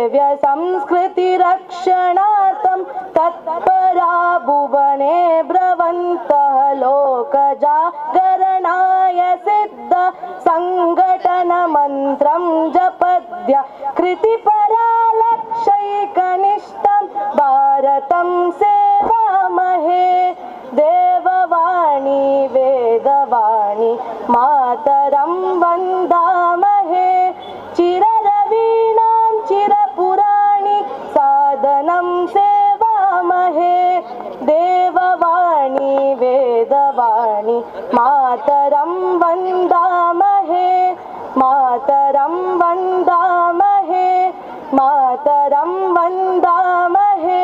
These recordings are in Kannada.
सेव्य संस्कृतिरक्षणार्थं तत्परा भुवने ब्रवन्तः लोकजागरणाय सिद्ध संघटनमन्त्रं जपद्य कृतिपरा लक्ष्यैकनिष्ठं भारतं सेवामहे देववाणी वेदवाणी मातरं वन्दामहे चिररवीणां चिरपुराणि साधनं सेवामहे देववाणी वेदवाणी मातरं वन्दामहे मातरं वन्दामहे मातरं वन्दामहे।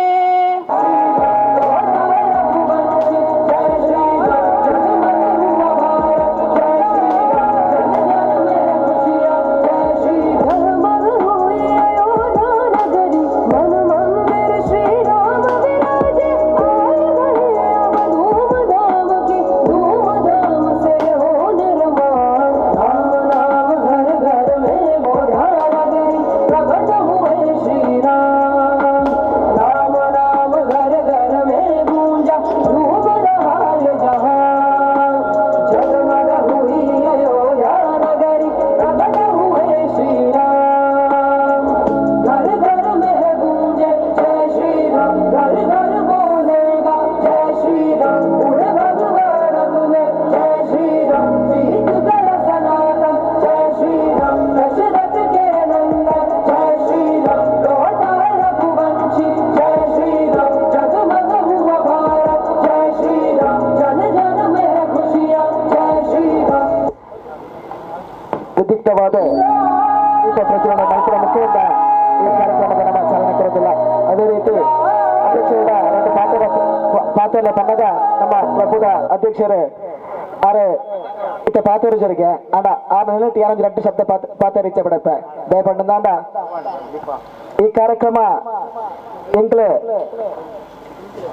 ಉದ್ಯುಕ್ತವಾದ ದೀಪ ಪ್ರಜ್ವಲನ ನಂತರ ಮುಖೇಂದ್ರ ಈ ಕಾರ್ಯಕ್ರಮದ ನಮ್ಮ ಚಾಲನೆ ಕೊಡೋದಿಲ್ಲ. ಅದೇ ರೀತಿ ಅಧ್ಯಕ್ಷರ ಒಂದು ಪಾತ್ರ ತನ್ನದ ನಮ್ಮ ಪ್ರಭುದ ಅಧ್ಯಕ್ಷರು ಆರೆ ಇತ್ತ ಪಾತೂರುಜರಿಗೆ ಅಣ್ಣ ಆ ನಿಲ್ಲಟ್ಟು ಯಾರೊಂದು 2 ಶಬ್ದ ಪಾತ್ರ ಇಚ್ಛೆ ಬಿಡಪ್ಪ ದಯಪಂಡ ಈ ಕಾರ್ಯಕ್ರಮ ಎಂಕ್ಲೆ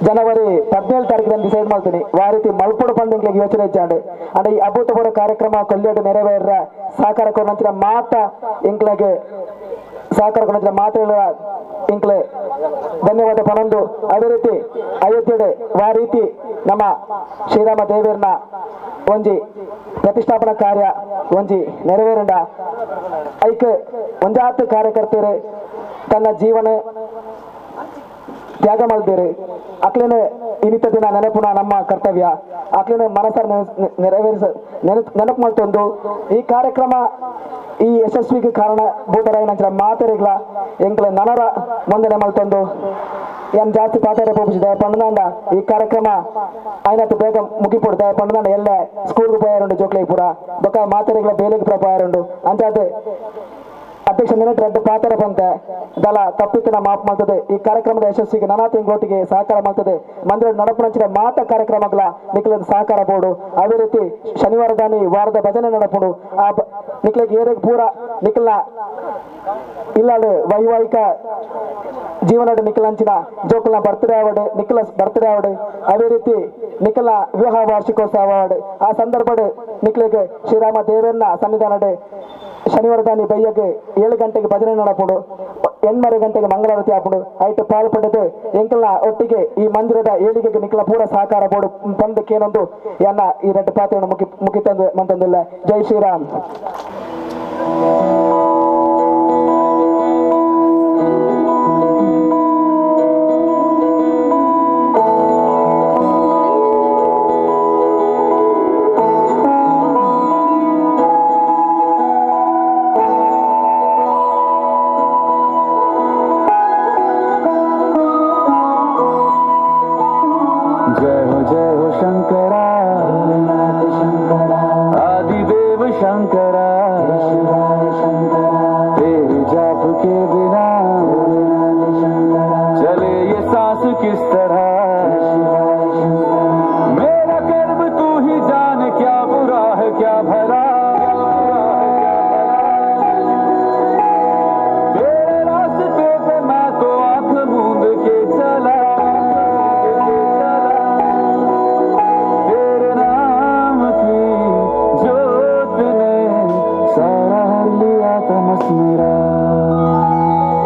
ಜನವರಿ 17 ತಾರೀಕಿನ ಡಿಸೈಡ್ ಮಾಡ್ತೀನಿ ಆ ರೀತಿ ಮಲ್ಪುಡು ಪಂಡು ಯೋಚನೆ ಇಚ್ಚಾಂಡು ಅಂಡ ಈ ಅಭೂತಪೂರ್ವ ಕಾರ್ಯಕ್ರಮ ಕೊಲ್ಲೇಡು ನೆರವೇರ ಸಹಕಾರ ಕೊರಂಚಿನ ಮಾತ ಇಂಕ್ಲೆಗೆ ಸಹಕಾರ ಕೊರಂಚಿನ ಮಾತುಗಳ ಇಂಕ್ಲೆ ಧನ್ಯವಾದ ಪನೊಂದು. ಅದೇ ರೀತಿ ಅಯೋಧ್ಯೆಡೆ ಆ ರೀತಿ ನಮ್ಮ ಶ್ರೀರಾಮ ದೇವೇರ್ನ ಒಂಜಿ ಪ್ರತಿಷ್ಠಾಪನಾ ಕಾರ್ಯ ಒಂಜಿ ನೆರವೇರಂಡ ಐಕ್ ಒಂಜಾತ್ ಕಾರ್ಯಕರ್ತರು ತನ್ನ ಜೀವನ ತ್ಯಾಗ ಮಾಡಿದ್ದೀರಿ. ಅಕ್ಲೇನೆ ಇನ್ನಿತ ದಿನ ನೆನಪುನ ನಮ್ಮ ಕರ್ತವ್ಯ ಅಕ್ಲೇನೆ ಮನಸ್ಸರ ನೆನಪು ಮಾಡ್ತೊಂದು ಈ ಕಾರ್ಯಕ್ರಮ ಈ ಯಶಸ್ವಿಗೆ ಕಾರಣ ಭೂತರಾಯ ನಂತರ ಮಾತರಿಗಳ ಎಂಕ್ಲ ನನರ ಮುಂದೆ ಮಲ್ತೊಂದು ಏನ್ ಜಾಸ್ತಿ ಪಾತಾರೆ ಪೋಪಿಸಿದೆ ಪಂಡದಾಂಡ ಈ ಕಾರ್ಯಕ್ರಮ ಆಯ್ನತ್ತು ಬೇಗ ಮುಗಿಪುಡ್ದೆ ಪಂಡದಾಂಡ ಎಲ್ಲೇ ಸ್ಕೂಲ್ಗೆ ಪೋಯಾರುಂಡು ಜೋಕ್ಲೈ ಪೂರ ಬೊಕ್ಕ ಮಾತರಿಗಳ ಬೇಲಿಗೆ ಪುರ ಪೋಯಾರುಂಡು ಅಂಚಾದ ಅಧ್ಯಕ್ಷ ನಿನ್ನಟ್ಟು 2 ಪಾತ್ರ ಬಂತೆ ದಲ ತಪ್ಪಿತ್ತಿನ ಮಾಪ್ ಮಾಡ್ತದೆ. ಈ ಕಾರ್ಯಕ್ರಮದ ಯಶಸ್ಸಿಗೆ ನಾನಾ ತಿಂಗಳೊಟ್ಟಿಗೆ ಸಹಕಾರ ಮಾಡ್ತದೆ. ಮಂದಿರ ನಡಪುಣಂಚಿನ ಮಾತ ಕಾರ್ಯಕ್ರಮಗಳ ನಿಖಿಲದ ಸಹಕಾರ ಬೋರ್ಡು ಅದೇ ರೀತಿ ಶನಿವಾರ ದಾನಿ ವಾರದ ಭಜನೆ ನಡಪುಡು ಆ ನಿಖಿಲಿಗೆ ಏರಿಗೆ ಪೂರ ನಿಖಿಲ್ನ ಇಲ್ಲಾಡು ವೈವಾಹಿಕ ಜೀವನ ನಿಖಿಲಂಚಿನ ಜೋಕಲ್ನ ಬರ್ತ್ಡೇ ಅವಾರ್ಡ್ ನಿಖಿಲಸ್ ಬರ್ತ್ಡೇ ಅವಾರ್ಡ್ ಅದೇ ರೀತಿ ನಿಖಿಲ್ನ ವಿವಾಹ ವಾರ್ಷಿಕೋತ್ಸವ ಅವಾರ್ಡ್ ಆ ಸಂದರ್ಭ ನಿಖಿಲಿಗೆ ಶ್ರೀರಾಮ ದೇವೇರ್ನ ಸನ್ನಿಧಾನಡೆ ಶನಿವಾರ ದಾನಿ ಬೈಯಗೆ 7 ಗಂಟೆಗೆ ಭಜನೆ ನಡಪುಡು 8:30 ಗಂಟೆಗೆ ಮಂಗಳಾರತಿ ಹಾಪುಡು ಐಟು ಪಾಲ್ಪಡದು ಎಂಕಲ್ನ ಒಟ್ಟಿಗೆ ಈ ಮಂದಿರದ ಏಳಿಗೆಗೆ ನಿಖಲ ಪೂರ ಸಹಕಾರ ಬೋಡು ತಂದಕ್ಕೇನೊಂದು ಎನ್ನ ಈ 2 ಪಾತ್ರವನ್ನು ಮುಗಿ ತಂದು ಮಂತಂದಿಲ್ಲ. ಜೈ ಶ್ರೀರಾಮ್.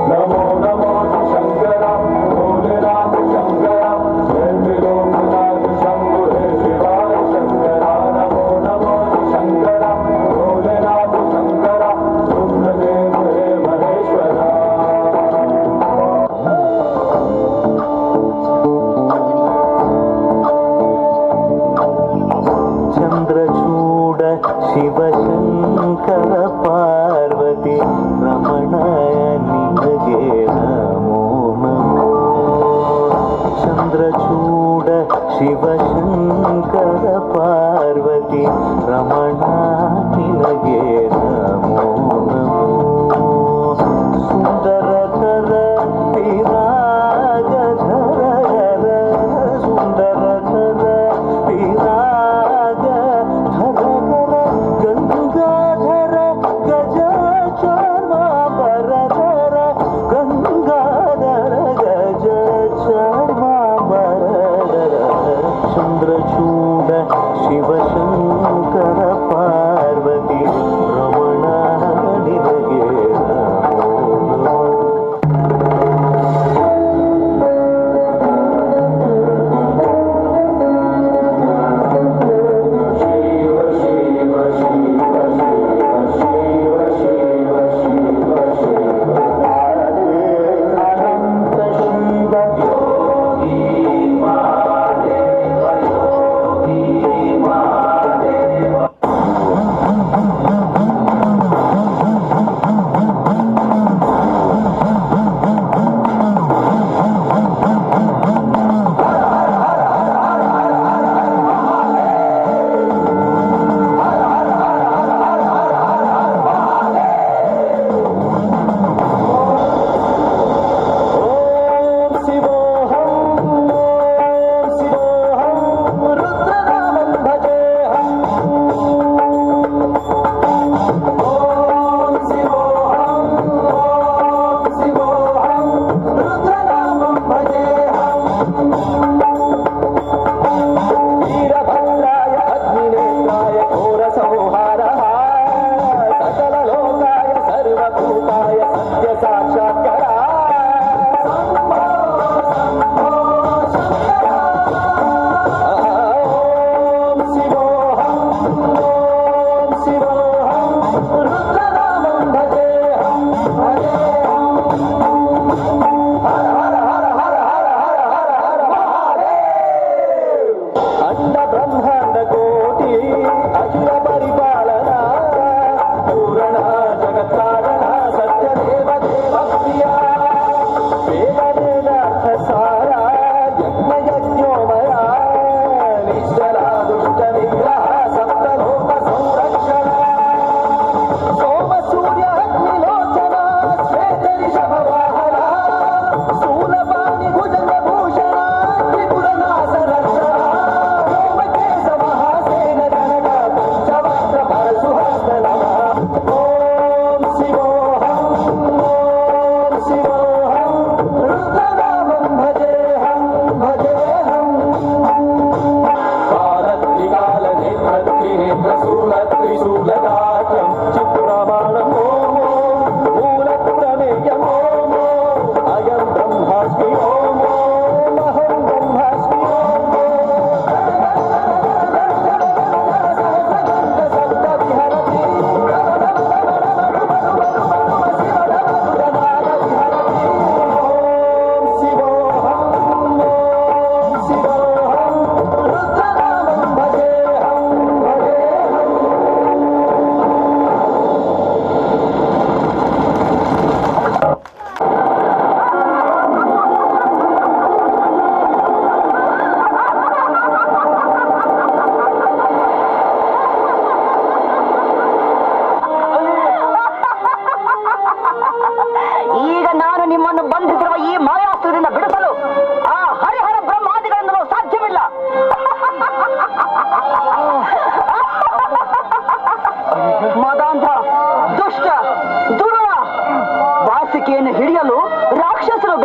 Namo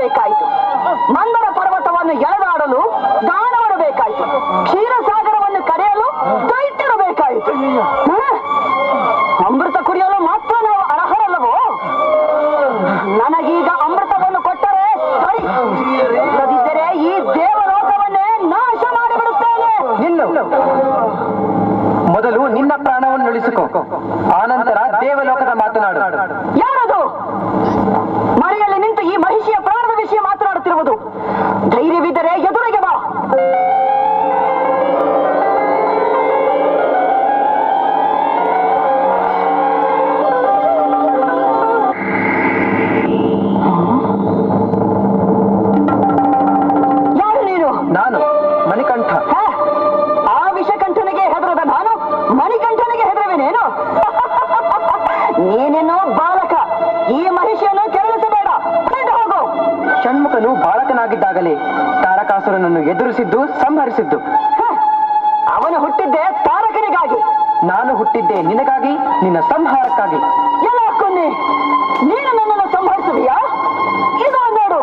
ಬೇಕಾಯಿತು. ಮಂದರ ಪರ್ವತವನ್ನು ಎಳೆದಾಡಲು ದಾನವರು ಬೇಕಾಯಿತು. ಕ್ಷೀರಸಾಗರವನ್ನು ಕರೆಯಲು ದೈತ್ಯರು ಬೇಕಾಯಿತು. ಅಮೃತ ಕುಡಿಯಲು ಮಾತ್ರ ನಾವು ಅರ್ಹರಲ್ಲವೋ? ನನಗೀಗ ಅಮೃತವನ್ನು ಕೊಟ್ಟರೆ ಸರಿ, ಇಲ್ಲದಿದ್ದರೆ ಈ ದೇವಲೋಕವನ್ನೇ ನಾಶ ಮಾಡಿಬಿಡುತ್ತೇನೆ. ಮೊದಲು ನಿನ್ನ ಪ್ರಾಣವನ್ನು ಉಳಿಸಿಕೊ, ಆನಂತರ ದೇವಲೋಕದ ಮಾತನಾಡು. ಯಾರದು ಮರೆಯಲ್ಲಿ ನಿಂತು ಈ ಮಹಿಷಿಯ ಪ್ರಾಣದ ವಿಷಯ ಮಾತನಾಡುತ್ತಿರುವುದು? ಧೈರ್ಯವಿದ್ದರೆ ಎದುರಿಗೆ ಬಾ. ಯಾರು ನೀನು? ನಾನು ಮಣಿಕಂಠ. ಆ ವಿಷಕಂಠನಿಗೆ ಹೆದರದ ನಾನು ಮಣಿಕಂಠನಿಗೆ ಹೆದರುವೆನೇನು? ನೀನೇನೋ ಬಾಲಕ, ಈ ಮಹಿಷಿಯನ್ನು ಕೆರಳಿಸಬೇಡ, ಹೋಗು. ಷಣ್ಮುಖನು ಬಾಲಕನಾಗಿದ್ದಾಗಲೇ ತಾರಕಾಸುರನನ್ನು ಎದುರಿಸಿದ್ದು, ಸಂಹರಿಸಿದ್ದು. ಅವನು ಹುಟ್ಟಿದ್ದೆ ತಾರಕನಿಗಾಗಿ. ನಾನು ಹುಟ್ಟಿದ್ದೆ ನಿನಗಾಗಿ, ನಿನ್ನ ಸಂಹಾರಕ್ಕಾಗಿ. ಎಲ್ಲ ಕೊನ್ನಿ, ನೀನು ನನ್ನನ್ನು ಸಂಹರಿಸುವಿಯಾ? ಇದು ನೋಡು.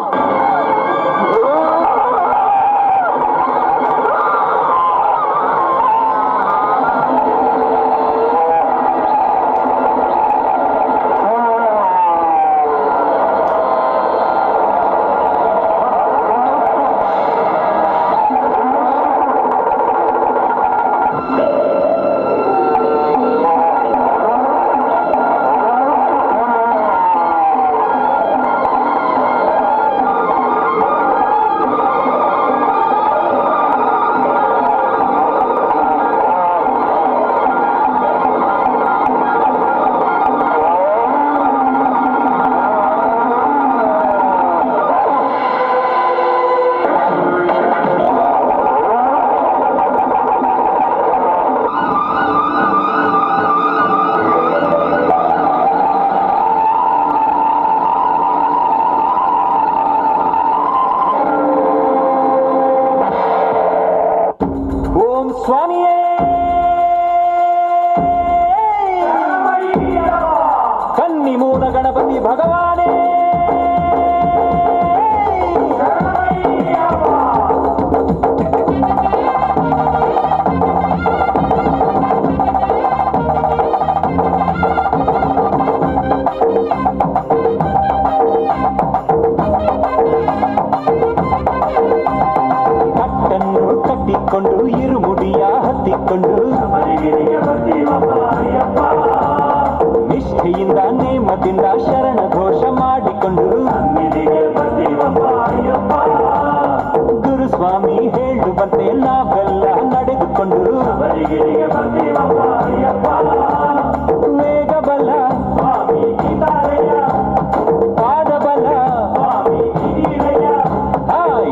ಸ್ವಾಮಿಯೇ, ಕನ್ನಿಮೂಲ ಗಣಪತಿ ಭಗವಾನೇ, ಕಟ್ಟನ್ನು ಕಟ್ಟಿಕೊಂಡು ಇರುಮುಡಿಯ ಹತ್ತಿಕೊಂಡು ನಿಷ್ಠೆಯಿಂದ ನೇಮದಿಂದ ಶರಣ ಘೋಷ ಮಾಡಿಕೊಂಡು ಗುರುಸ್ವಾಮಿ ಹೇಳುವಂತೆ ನಾವೆಲ್ಲ ನಡೆದುಕೊಂಡು ವೇಗಬಲ ಪಾದಬಲ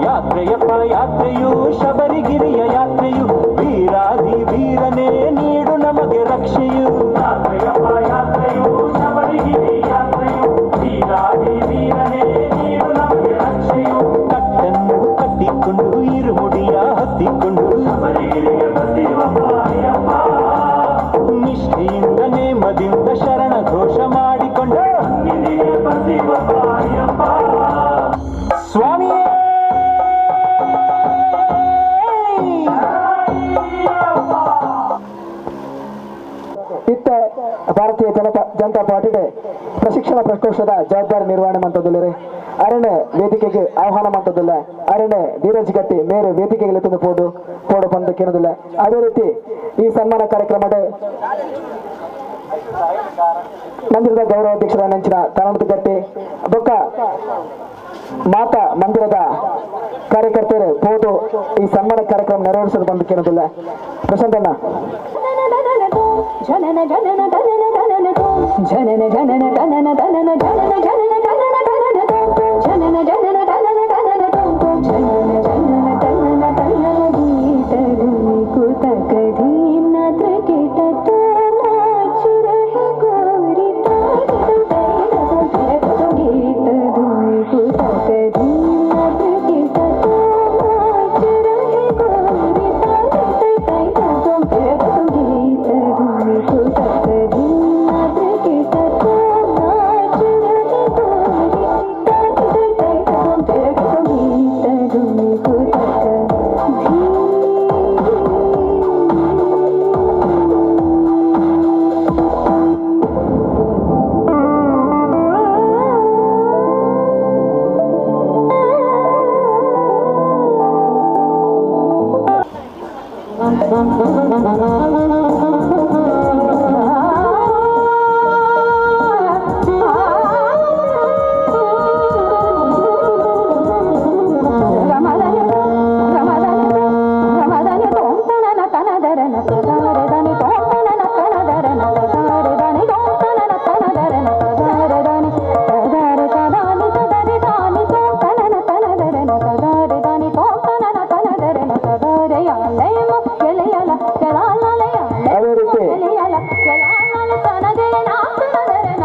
ಯಾತ್ರೆಯಪ್ಪ ಯಾತ್ರೆಯು ಶಬರಿಗಿರಿಯ ಯಾತ್ರೆಯು, ವೀರಾದಿ ವೀರನೇ ನೀಡು ನಮಗೆ ರಕ್ಷೆಯು. ಯಾತ್ರೆಯು ಶಬರಿಗಿರಿ ಯಾತ್ರೆಯು, ವೀರಾದಿ ವೀರನೇ ನೀಡು ನಮಗೆ ರಕ್ಷೆಯು. ಕಟ್ಟನ್ನು ಕಟ್ಟಿಕೊಂಡು ಇರುಮುಡಿಯ ಹತ್ತಿಕೊಂಡು ನಿಷ್ಠೆಯಿಂದ ನೇಮದಿಂದ ಶರಣ ಘೋಷ ಮಾಡಿಕೊಂಡು ಸ್ವಾಮಿಯೇ, ಇತ್ತ ಭಾರತೀಯ ಜನತಾ ಪಾರ್ಟಿಗೆ ಪ್ರಶಿಕ್ಷಣ ಪ್ರಕೋಷ್ಠದ ಜವಾಬ್ದಾರಿ ನಿರ್ವಹಣೆ ಮಂತದಲ್ಲೇ ಅರಣ್ಯ ವೇದಿಕೆಗೆ ಆಹ್ವಾನ ಮಂತದಿಲ್ಲ. ಅರಣ್ಯ ಧೀರಜ್ ಗಟ್ಟಿ ಮೇರೆ ವೇದಿಕೆಗೆ ತಂದು ಪೋಡು ಬಂದು ಕೇಳೋದಿಲ್ಲ. ಅದೇ ರೀತಿ ಈ ಸನ್ಮಾನ ಕಾರ್ಯಕ್ರಮದ ಮಂದಿರದ ಗೌರವಾಧ್ಯಕ್ಷರ ನೆಂಚಿನ ಕನ್ನಡದ ಗಟ್ಟಿ ಬೊಕ್ಕ ಮಾತಾ ಮಂದಿರದ ಕಾರ್ಯಕರ್ತರು ಪೋದು ಈ ಸನ್ಮಾನ ಕಾರ್ಯಕ್ರಮ ನೆರವೇರಿಸಲು ಬಂದು ಕೇಳೋದಿಲ್ಲ. ಪ್ರಶಾಂತಣ್ಣ. ಜನನ ಜನನ ಜನನ ಜನನ ಜನನ ಜನನ ಜನನ ಜನನ ಜನನ ಜನನ ಜನನ ಜನನ ಜನನ ಜನನ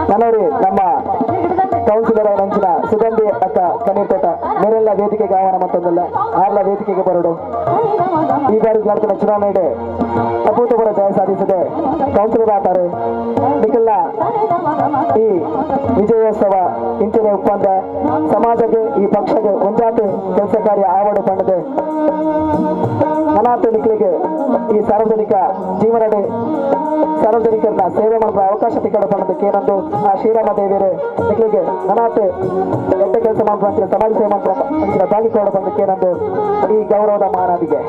ಕನ್ನಡಿ ನಮ್ಮ ಕೌನ್ಸಿಲರ್ ನಂಚಿನ ಸುಗಂಧಿ ಅಕ್ಕ ಕಣ್ಣೀರ್ ತೋಟ ಮೇರೆಲ್ಲ ವೇದಿಕೆಗೆ ಆಹ್ವಾನ ಮತ್ತೊಂದಲ್ಲ ಆರ್ಲ ವೇದಿಕೆಗೆ ಬರಡು. ಈ ಬಾರಿ ನಡೆದ ಚುನಾವಣೆಗೆ ಅಭೂತಪೂರ್ವ ಜಯ ಸಾಧಿಸಿದೆ ಕೌನ್ಸಿಲರ್ ಆತಾರೆ ನಿಖಿಲ್ನ ಈ ವಿಜಯೋತ್ಸವ ಇಂಚಿನ ಒಪ್ಪಂದ ಸಮಾಜಕ್ಕೆ ಈ ಪಕ್ಷಕ್ಕೆ ಒಂದಾತು ಕೆಲಸ ಕಾರ್ಯ ಆವಡು ಪಂಡದೆ ಅನಾಥ ನಿಖಿಲಿಗೆ ಈ ಸಾರ್ವಜನಿಕ ಜೀವನದ ಸಾರ್ವಜನಿಕರನ್ನ ಸೇವೆ ಮಾಡುವ ಅವಕಾಶ ತಿಕ್ಕಡ ಪಡೆದಕ್ಕೆ ಏನೊಂದು ಆ ಶ್ರೀರಾಮ ದೇವಿಯರು ನಿಖಿಲಿಗೆ ಅನಾಥ ಎಡ್ಡ ಕೆಲಸ ಮಾಡುವಂತ ಸಮಾಜ ಸೇವೆ ಮಾಡುವ ಬಾಗಿ ಕೊಡ ಬಂದಕ್ಕೆ ಏನೊಂದು ಈ ಗೌರವದ ಮಹಾರಾಜಿಗೆ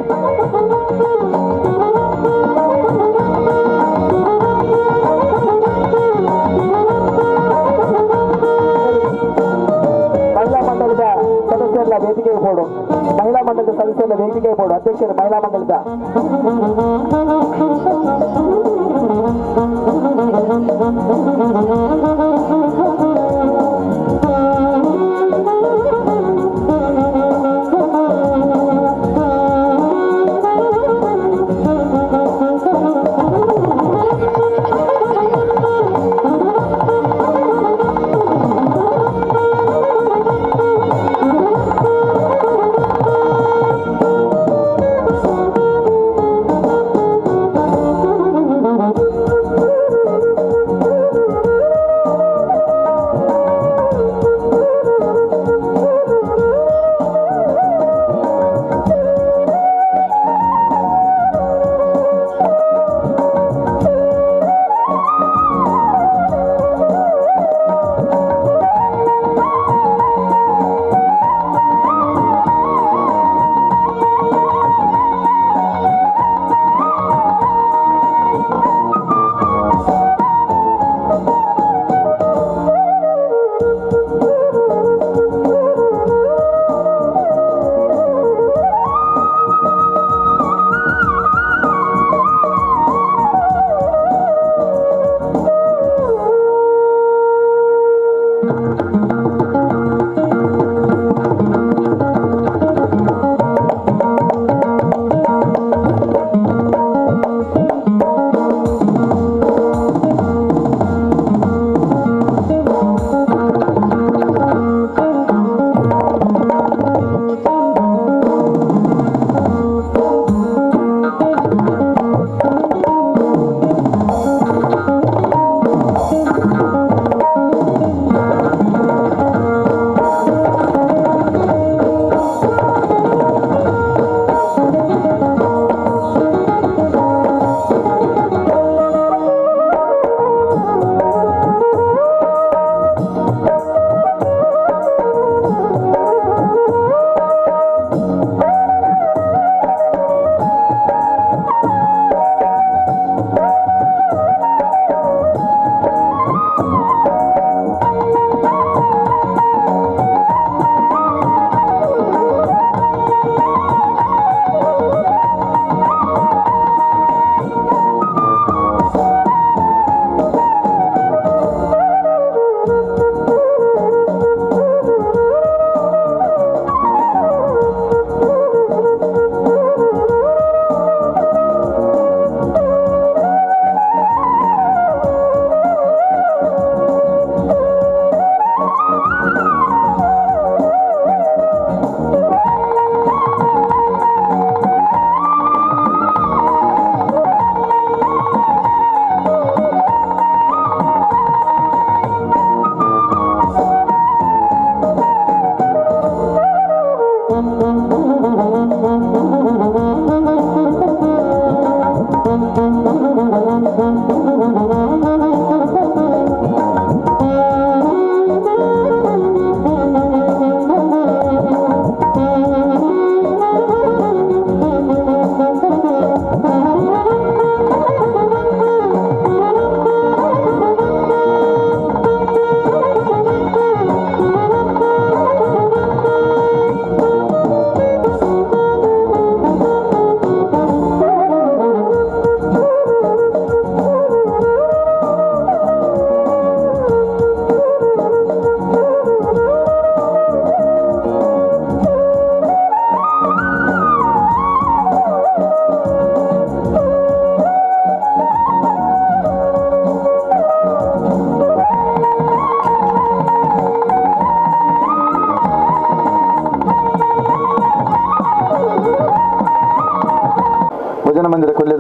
ಮಹಿಳಾ ಮಂಡಲದ ಸದಸ್ಯರ ವೇದಿಕೆಗೆ ಬೋರ್ಡು ಮಹಿಳಾ ಮಂಡಲದ ಸದಸ್ಯರ ವೇದಿಕೆಗೆ ಬೋರ್ಡು ಅಧ್ಯಕ್ಷರು ಮಹಿಳಾ ಮಂಡಲದ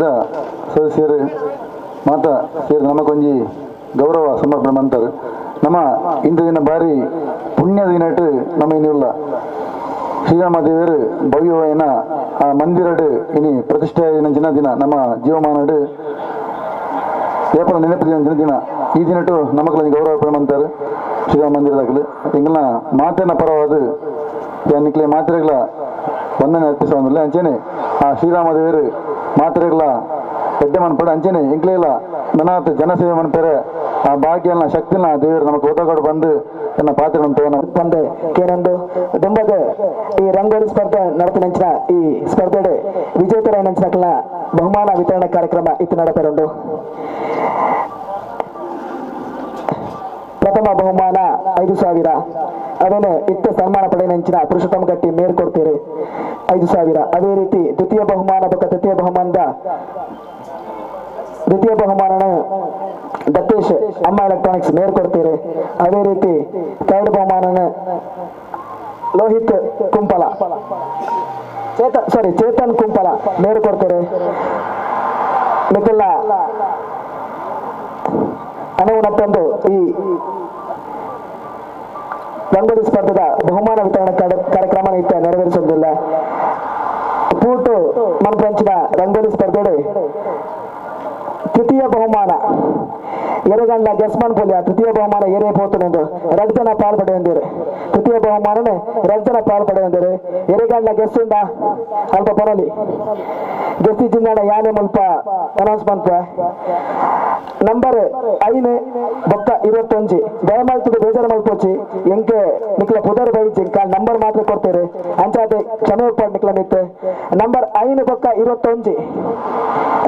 ಪಂಚಾಯತ್ ಸದಸ್ಯರು ಮಾತ ಸೇರಿ ನಮಗೊಂಜಿ ಗೌರವ ಸಮರ್ಪಣೆ ಮಾಡ್ತಾರೆ. ನಮ್ಮ ಇಂದು ದಿನ ಬಾರಿ ಪುಣ್ಯ ದಿನಟ್ಟು ನಮ್ಮ ಇನ್ನಿಲ್ಲ ಶ್ರೀರಾಮದೇವರು ಭವ್ಯವಾಯಿನ ಆ ಮಂದಿರಡು ಇನಿ ಪ್ರತಿಷ್ಠೆ ದಿನ ದಿನ ನಮ್ಮ ಜೀವಮಾನಡು ಏಪ್ರಿಲ್ ನೆನಪು ದಿನ ಈ ದಿನಟ್ಟು ನಮಗೆಲ್ಲ ಗೌರವ ಮಾಡ್ತಾರೆ ಶ್ರೀರಾಮ ಮಂದಿರದಾಗಲು ಎಂಗಳ ಮಾತಿನ ಪರವಾದ ನಿಕ್ಲೆ ಮಾತ್ರೆಗಳ ವಂದನೆ ಅರ್ಪಿಸುವಂದಿಲ್ಲ ಅಂಚೆನೆ ಆ ಶ್ರೀರಾಮದೇವರು ಮಾತ್ರೆಗಳ ಎಡ್ಡೆ ಮನ್ಪಡ ಅಂಚೆನೆ ಎಂಕ್ಲೆಲ್ಲ ನನಾತ್ ಜನಸೇವೆ ಮನ್ಪೇರೆ ಆ ಭಾಗ್ಯನ ಶಕ್ತಿನ ದೇವರು ನಮಗೆ ಒತ್ತಗಡು ಬಂದು ನನ್ನ ಪಾತ್ರ ಬಂದು ಕೇನೊಂದು ದುಂಬದ ಈ ರಂಗೋಲಿ ಸ್ಪರ್ಧೆ ನಡೆತಿನಂಚಿನ ಈ ಸ್ಪರ್ಧೆಡೆ ವಿಜೇತರ ನಂಚಿನ ಬಹುಮಾನ ವಿತರಣಾ ಕಾರ್ಯಕ್ರಮ ಇತ್ತು ನಡೆಪೆರುಂಡು. ಪ್ರಥಮ ಬಹುಮಾನ 5,000 ಅದನ್ನು ಇತ್ತು ಸನ್ಮಾನ ಪಡೆಯಂಚಿನ ಪುರುಷೋತ್ತಮ ಗಟ್ಟಿ ಮೇರ್ ಕೊಡ್ತೀರಿ 5,000. ಅದೇ ರೀತಿ ದ್ವಿತೀಯ ಬಹುಮಾನ ತೃತೀಯ ಬಹುಮಾನದ ದ್ವಿತೀಯ ಬಹುಮಾನ ದತ್ತೇಶ್ ಅಮ್ಮ ಎಲೆಕ್ಟ್ರಾನಿಕ್ಸ್ ಮೇರ್ ಕೊಡ್ತೀರಿ. ಅದೇ ರೀತಿ ಥರ್ಡ್ ಬಹುಮಾನ ಲೋಹಿತ್ ಕುಂಪಲ ಚೇತನ್ ಕುಂಪಲ ಮೇರ್ ಕೊಡ್ತೀರಿ. ಮಿಕ್ಕೆಲ್ಲ ಅನುವು ನಟ್ಟೊಂದು ಈ ರಂಗೋಲಿ ಸ್ಪರ್ಧೆದ ಬಹುಮಾನ ವಿತರಣಾ ಕಾರ್ಯಕ್ರಮ ಇತ್ತ ನೆರವೇರಿಸುವುದಿಲ್ಲ. ಪೂಟು ಮನಪಂಚಿನ ರಂಗೋಲಿ ಸ್ಪರ್ಧೆಡೆ ತೃತೀಯ ಬಹುಮಾನ ಎರೆಗಂಡ ಗೆಸ್ಮನ್ ಪೊಲಿಯ ತೃತೀಯ ಬಹುಮಾನ ಏರೇ ಪೋತುನೆಂದು 2 ಜನ ಪಾಲ್ಪಡೆಯಂದಿರು. ತೃತೀಯ ಬಹುಮಾನನೆ 2 ಜನ ಪಾಲ್ಪಡೆಯಂದಿರು. ಎರೆಗಂಡ ಗೆಸ್ಸುಂಡ ಅಲ್ಪ ಪರಲಿ ಗೆಸ್ತಿ ಜಿನ್ನಾಡ ಯಾನೆ ಮುಲ್ಪ ಅನೌನ್ಸ್ಮೆಂಟ್ ನಂಬರ್ 5 ಬೊಕ್ಕ 21 ದಯಮಾಡ್ತಿದ್ದು ಬೇಜಾರು ಮಲ್ಪೋಚಿ ಎಂಕೆ ನಿಕ್ಲ ಪುದರ್ ಬೈಚಿ ನಂಬರ್ ಮಾತ್ರ ಕೊಡ್ತೀರಿ ಅಂಚಾದೆ ಕ್ಷಮೆ ಉಪ್ಪಾಡ್ ನಿಕ್ಲ ಮಿತ್ತು ನಂಬರ್ 5 ಬೊಕ್ಕ 21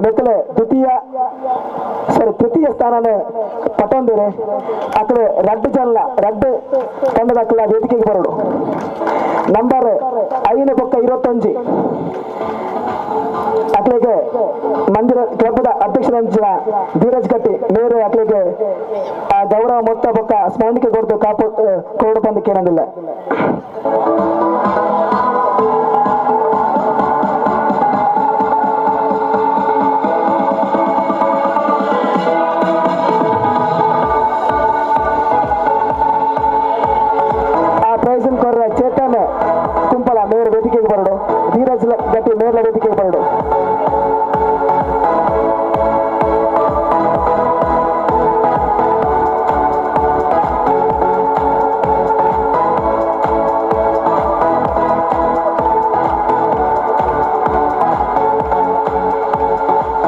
ನಿಕ್ಲೆ ತೃತೀಯ ಸ್ಥಾನನ ಪಟ್ಟೊಂದಿರಿ ಅಕಡೆ ರಡ್ಡು ತಂಡದ ಅಕ್ಕಲ ವೇದಿಕೆಗೆ ಬರೋಡು. ನಂಬರ್ 5 ಬೊಕ್ಕ 21 ಅಕ್ಲಿಗೆ ಮಂದಿರ ಕ್ಲಬ್ದ ಅಧ್ಯಕ್ಷರಂಚಿನ ಧೀರಜ್ ಕಟ್ಟಿ ಮೇರೆ ಅಕ್ಲಿಗೆ ಆ ಗೌರವ ಮೊತ್ತ ಬೊಕ್ಕ ಸ್ಮರಣಿಕೆ ಕೊಡ್ತು ಕೋಡು ಬಂದಕ್ಕೆ ಏನಂದಿಲ್ಲ. ಚೇತನ್ ಕುಂಪಲ ಮೇರ್ ವೇದಿಕೆಗೆ ಬರಡು. ಧೀರಜ್ ಗಟ್ಟಿ ಮೇರ್ಲ ವೇದಿಕೆಗೆ ಬರಡು.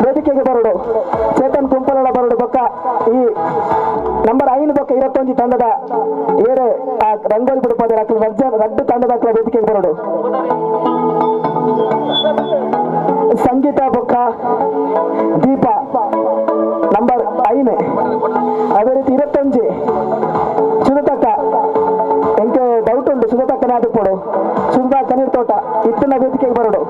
ವೇದಿಕೆಗೆ ಬರಡು ಚೇತನ್ ಕುಂಪಲ ಬರಡು ಬೊಕ್ಕ ಈ ನಂಬರ್ 5 ಬೊಕ್ಕ 21 ತಂಡದ ಏರೆ ಆ ರಂಗೋಲಿ ಬಿಡುಪದ ರಡ್ಡು ತಂಡದ ವೇದಿಕೆಗೆ ಬರೋಡು. ಸಂಗೀತ ಬೊಕ್ಕ ದೀಪ ನಂಬರ್ 5 ಅದೇ ರೀತಿ 25 ಸುಧತಕ್ಕ ಎಂಕೆ ಡೌಟ್ ಉಂಟು ಸುಧತಕ್ಕನೇ ಅದು ಕೊಡು ಸುಧಾ ಕನೀರ್ ತೋಟ ಇತ್ತಿನ ವೇದಿಕೆಗೆ ಬರೋಡು.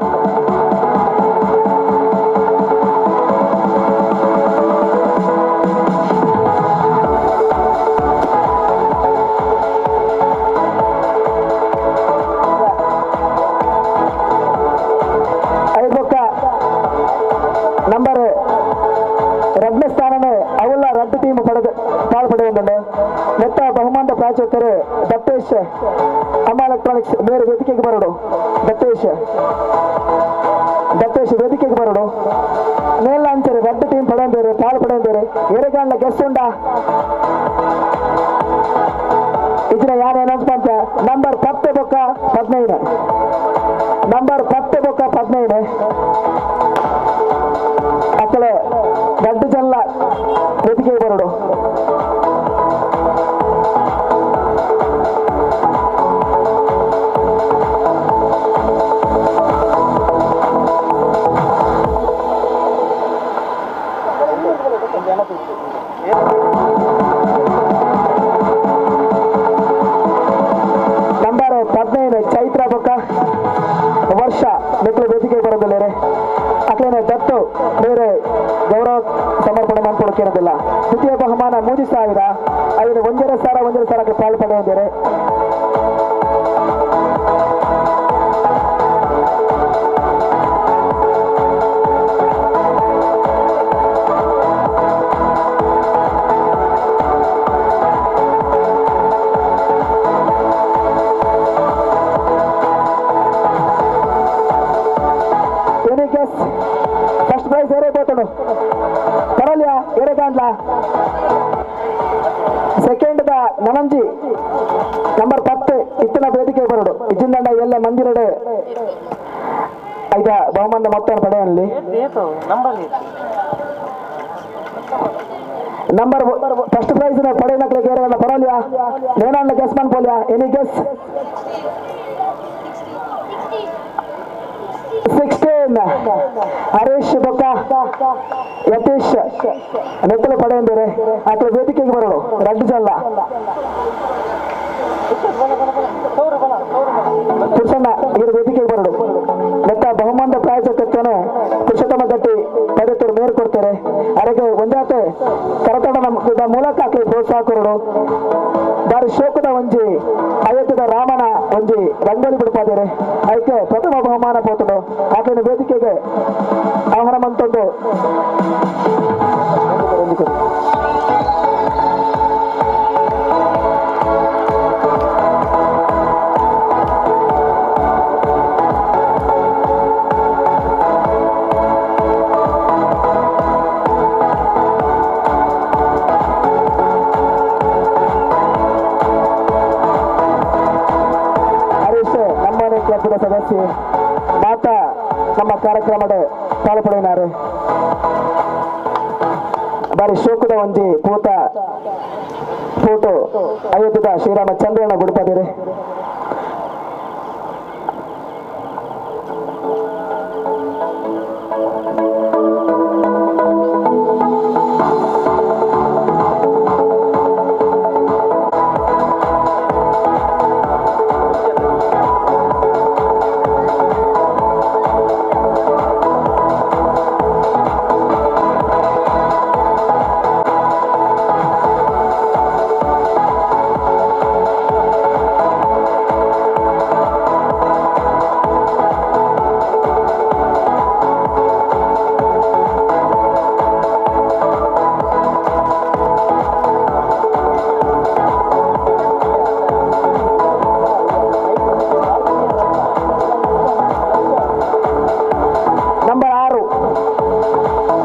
ನಂಬರ್ 2ನೇ ಸ್ಥಾನನೇ ಅವಲ್ಲ ರಡ್ಡು ಟೀಮ್ ಪಾಲ್ಪಡೆಯುವುದುಂಡು. ನೆತ್ತ ಬಹುಮಾನದ ಪ್ರಾಯೋಜಕರು ದತ್ತೇಶ್ ಅಮ್ಮ ಎಲೆಕ್ಟ್ರಾನಿಕ್ಸ್ ಬೇರೆ ವೇದಿಕೆಗೆ ಬರೋಡು. ದತ್ತೇಶ್ ವೇದಿಕೆಗೆ ಬರೋಡು. ಮೇಲ್ ಅಂಚರಿ ರಡ್ಡು ಟೀಮ್ ಪಡೆಯಂದೇರು ಪಾಲ್ಪಡೆಯಂದೇರು ಎರೆಗಾಂಡ್ಲ ಗೆಸ್ಟ್ ಉಂಡ ಇದನ್ನ ಯಾರು ಅನೌನ್ಸ್ಮೆಂಟ್ ನಂಬರ್ 10 ಬೊಕ್ಕ 15 ನಂಬರ್ 10 ಬೊಕ್ಕ 15 ಅಕ್ಕಲೆ 2 ಜನ ವೇದಿಕೆಗೆ ಬರೋಡು. ನಂಬರ್ 15 ಚೈತ್ರ ಬೊಕ್ಕ ವರ್ಷ ಮೆಕ್ಕಲು ವೇದಿಕೆಗೆ ಬರೋದಿಲ್ಲ. ಅಂದ್ಲ ಸೆಕೆಂಡ್ ದ ನನಂಜಿ ನಂಬರ್ 10 ಇತ್ತಿನ ವೇದಿಕೆ ಬರೋಡು ಇಜಿಂದಂಡ ಎಲ್ಲ ಮಂದಿರಡೆ ಐದ ಬಹುಮಾನ ಮೊತ್ತ ಪಡೆಯಲ್ಲಿ ನಂಬರ್ ಫಸ್ಟ್ ಪ್ರೈಸ್ ಪಡೆಯನಕ್ಲೆ ಕೇರಳ ಪರವಲಿಯಾ ನೇನಲ್ಲ ಗೆಸ್ ಮಾಡ್ಬೋಲಿಯಾ ಎನಿ ಗೆಸ್ 16 ಹರೀಶ್ ಬೊಕ್ಕ ಯತೀಶ್ ನೆತ್ತಲು ಪಡೆಯಂದಿರೆ ಆಕಡೆ ವೇದಿಕೆಗೆ ಬರೋಡು ರಡ್ಡು ಜಲ್ಲ ಪುರುಷಣ್ಣ ಈಗ ವೇದಿಕೆಗೆ ಬರೋಡು ನೆತ್ತ ಬಹುಮಾನದ ಪ್ರಾಯೋಜಕತ್ವನು ಪುರುಷೋತ್ತಮ ಗಟ್ಟಿ ಪಡೆತರು ಮೇರು ಕೊಡ್ತಾರೆ ಅದಕ್ಕೆ ಒಂದಾತೆ ಕರತಡ ಮೂಲಕ ಆಕೆ ಪ್ರೋತ್ಸಾಹ ಕೊರಡು ಬಾರಿ ಶೋಕದ ಒಂಜಿ ಅಯೋಧ್ಯದ ರಾಮನ ಒಂಜಿ ರಂಗೋಲಿ ಬಿಡ್ಪಾದಿರೆ ಅದಕ್ಕೆ ಪ್ರಥಮ ಬಹುಮಾನ ಪೋತಡು ಆಕೆಯ ವೇದಿಕೆಗೆ ಆಹ್ವಾನ ಮಂತೊಂದು ಕ್ಲಬ್ನ ಸದಸ್ಯ ಮಾತಾ ನಮ್ಮ ಕಾರ್ಯಕ್ರಮದ ಪಾಲ್ಪಡಿನಾರು ಬಾರಿ ಶೋಕದ ಒಂಜಿ ಪೂತ ಫೋಟೋ ಅಯೋಧ್ಯದ ಶ್ರೀರಾಮಚಂದ್ರನ ಗುಡುಪದಿರಿ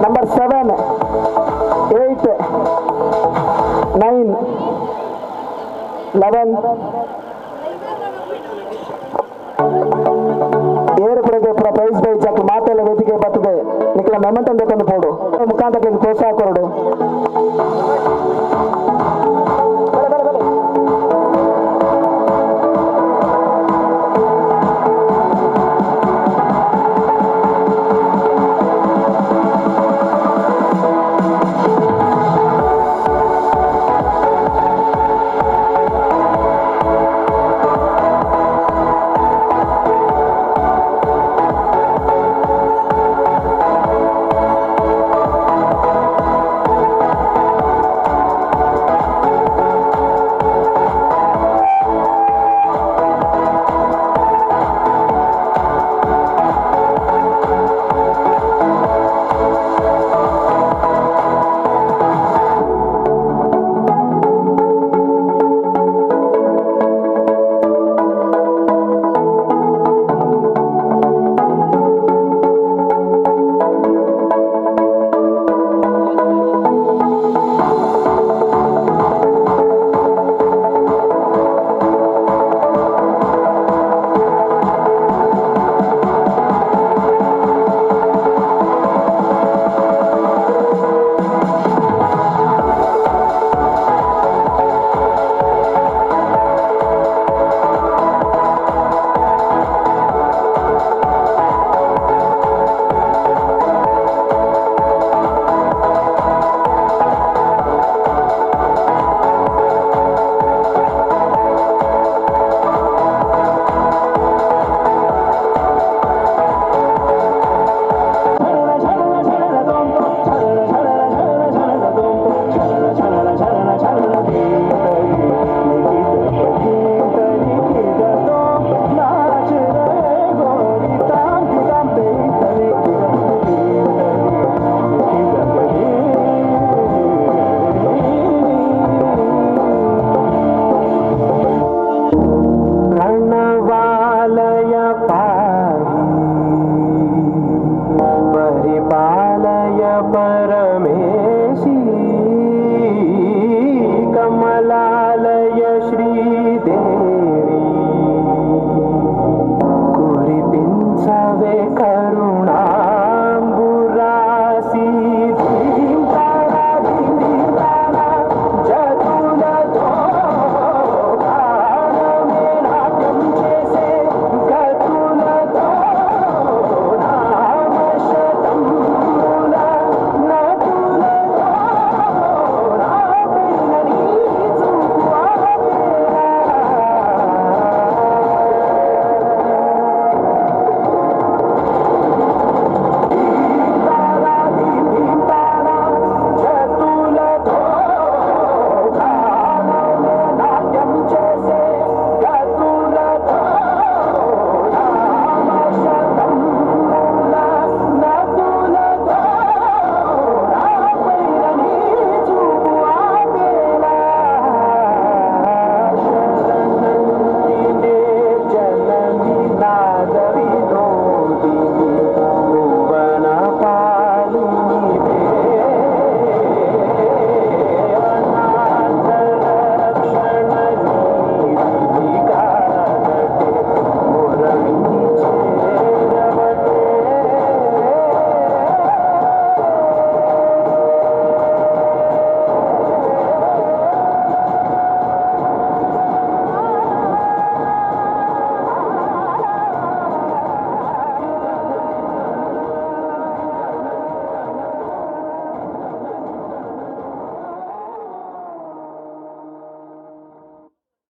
ನಂಬರ್ 7, 8, 9, 11 ಏರ್ಪಡೆಗೆ ಪುರ ಪ್ರೈಸ್ ಬೈಜಾಕ್ ಮಾತೆಲ್ಲ ವೇದಿಕೆ ಬರ್ತದೆ ನಿಖಲ ಮೆಮೆಂಟ್ ಅಂತ ತಂದು ಪೋಡು ಮುಖಾಂತರ ಪ್ರೋತ್ಸಾಹ ಕೊರಡು